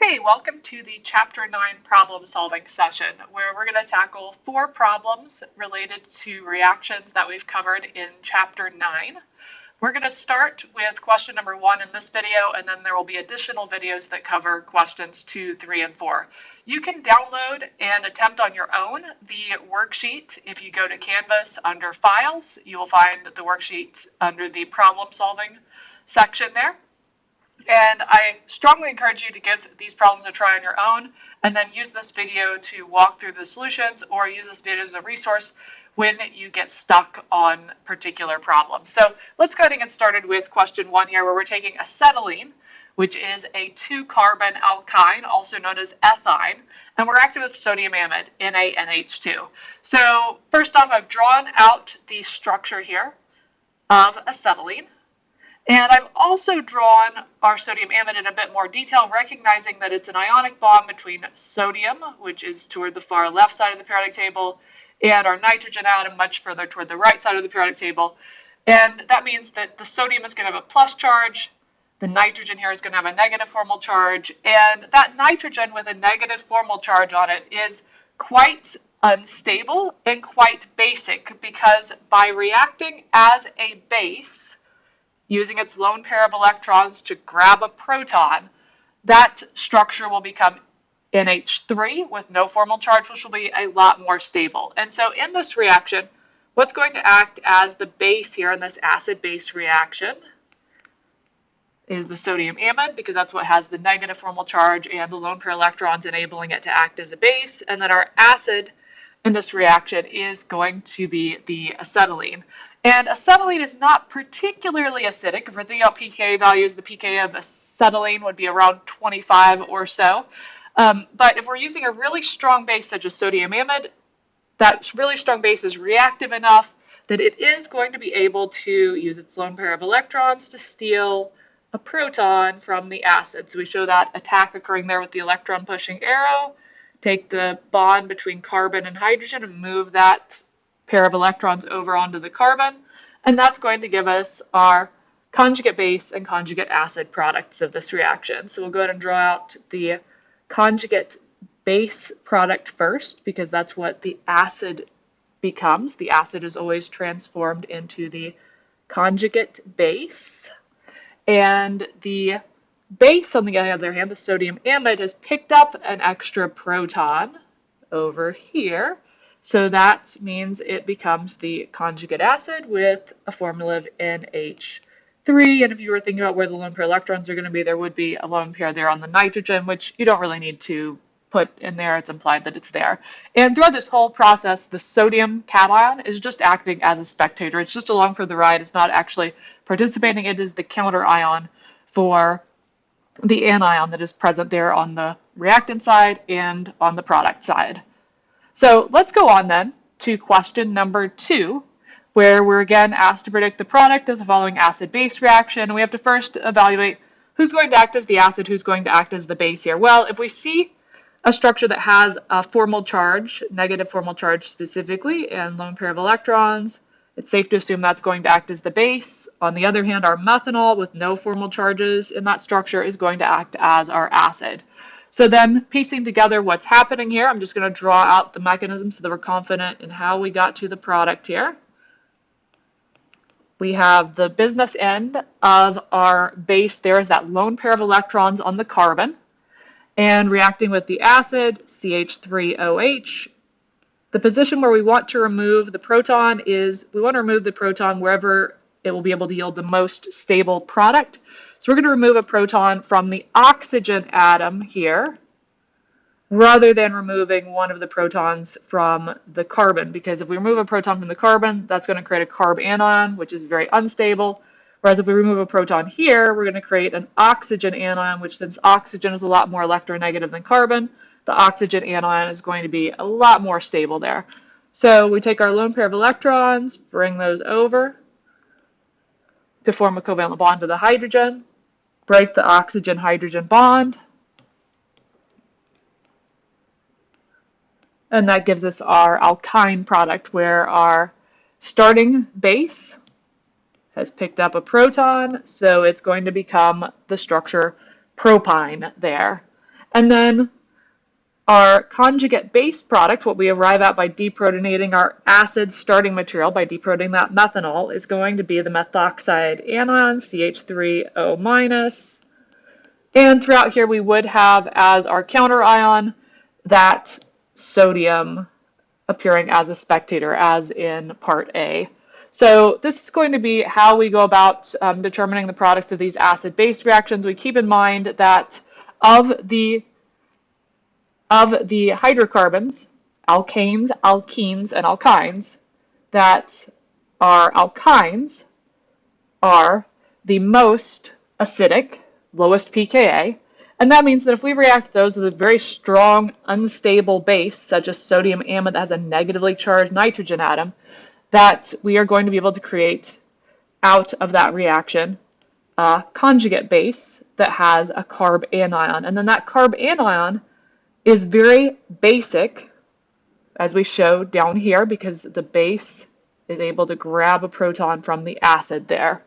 Hey, welcome to the Chapter 9 problem solving session, where we're going to tackle 4 problems related to reactions that we've covered in Chapter 9. We're going to start with question number 1 in this video, and then there will be additional videos that cover questions 2, 3, and 4. You can download and attempt on your own the worksheet. If you go to Canvas under Files, you will find the worksheet under the problem solving section there. And I strongly encourage you to give these problems a try on your own and then use this video to walk through the solutions or use this video as a resource when you get stuck on particular problems. So let's go ahead and get started with question 1 here, where we're taking acetylene, which is a 2-carbon alkyne, also known as ethyne, and we're reacting with sodium amide, NaNH2. So first off, I've drawn out the structure here of acetylene. And I've also drawn our sodium amide in a bit more detail, recognizing that it's an ionic bond between sodium, which is toward the far left side of the periodic table, and our nitrogen atom much further toward the right side of the periodic table. And that means that the sodium is going to have a plus charge, the nitrogen here is going to have a negative formal charge, and that nitrogen with a negative formal charge on it is quite unstable and quite basic, because by reacting as a base, using its lone pair of electrons to grab a proton, that structure will become NH3 with no formal charge, which will be a lot more stable. And so in this reaction, what's going to act as the base here in this acid-base reaction is the sodium amide, because that's what has the negative formal charge and the lone pair electrons enabling it to act as a base. And then our acid in this reaction is going to be the acetylene. And acetylene is not particularly acidic. If we're thinking about pKa values, the pKa of acetylene would be around 25 or so. But if we're using a really strong base such as sodium amide, that really strong base is reactive enough that it is going to be able to use its lone pair of electrons to steal a proton from the acid. So we show that attack occurring there with the electron pushing arrow. Take the bond between carbon and hydrogen and move that pair of electrons over onto the carbon, and that's going to give us our conjugate base and conjugate acid products of this reaction. So we'll go ahead and draw out the conjugate base product first, because that's what the acid becomes. The acid is always transformed into the conjugate base, and the base, on the other hand, the sodium amide, has picked up an extra proton over here. So that means it becomes the conjugate acid with a formula of NH3. And if you were thinking about where the lone pair electrons are going to be, there would be a lone pair there on the nitrogen, which you don't really need to put in there. It's implied that it's there. And throughout this whole process, the sodium cation is just acting as a spectator. It's just along for the ride. It's not actually participating. It is the counter ion for the anion that is present there on the reactant side and on the product side. So let's go on then to question number 2, where we're again asked to predict the product of the following acid-base reaction. And we have to first evaluate who's going to act as the acid, who's going to act as the base here. Well, if we see a structure that has a formal charge, negative formal charge specifically, and lone pair of electrons, it's safe to assume that's going to act as the base. On the other hand, our methanol with no formal charges in that structure is going to act as our acid. So then, piecing together what's happening here, I'm just going to draw out the mechanism so that we're confident in how we got to the product here. We have the business end of our base there is that lone pair of electrons on the carbon, and reacting with the acid, CH3OH. The position where we want to remove the proton is, we want to remove the proton wherever it will be able to yield the most stable product. So we're going to remove a proton from the oxygen atom here, rather than removing one of the protons from the carbon, because if we remove a proton from the carbon, that's going to create a carb anion, which is very unstable. Whereas if we remove a proton here, we're going to create an oxygen anion, which, since oxygen is a lot more electronegative than carbon, the oxygen anion is going to be a lot more stable there. So we take our lone pair of electrons, bring those over to form a covalent bond to the hydrogen, break the oxygen-hydrogen bond, and that gives us our alkyne product, where our starting base has picked up a proton, so it's going to become the structure propyne there. And then our conjugate base product, what we arrive at by deprotonating our acid starting material, by deprotonating that methanol, is going to be the methoxide anion, CH3O-. And throughout here we would have as our counter ion that sodium appearing as a spectator, as in part A. So this is going to be how we go about determining the products of these acid-base reactions. We keep in mind that of the hydrocarbons, alkanes, alkenes, and alkynes, that our alkynes are the most acidic, lowest pKa, and that means that if we react those with a very strong, unstable base, such as sodium amide that has a negatively charged nitrogen atom, that we are going to be able to create out of that reaction a conjugate base that has a carb anion. And then that carb anion is very basic, as we showed down here, because the base is able to grab a proton from the acid there.